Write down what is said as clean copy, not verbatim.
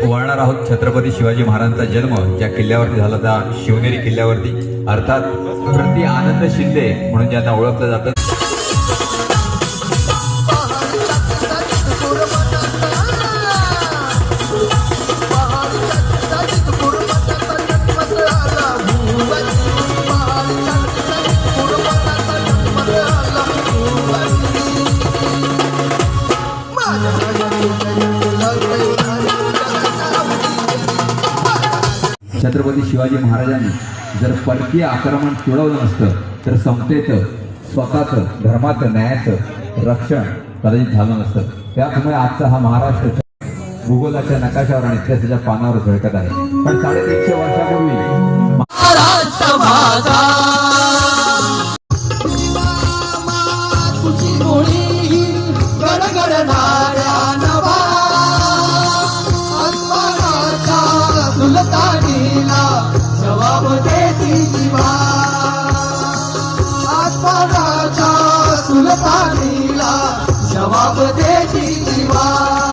ओवाळणार आहोत छत्रपती शिवाजी महाराजांचा जन्म ज्या किल्ल्यावरती झाला त्या शिवनेरी किल्ल्यावरती, अर्थात प्रति आनंद शिंदे म्हणून ज्यांना ओळखलं जातं. छत्रपती शिवाजी महाराजांनी जर परकीय आक्रमण तुडवलं नसतं तर समतेचं, स्वतःचं, धर्माचं, न्यायाचं रक्षण कदाचित झालं नसतं. त्यामुळे आजचा हा महाराष्ट्र भूगोलाच्या नकाशावर आणि इतिहासाच्या पानावर झळकत आहे. पण 350 वर्षापूर्वी महाराष्ट्र माझा जवाब देती दिवा आत्माचा सुलतान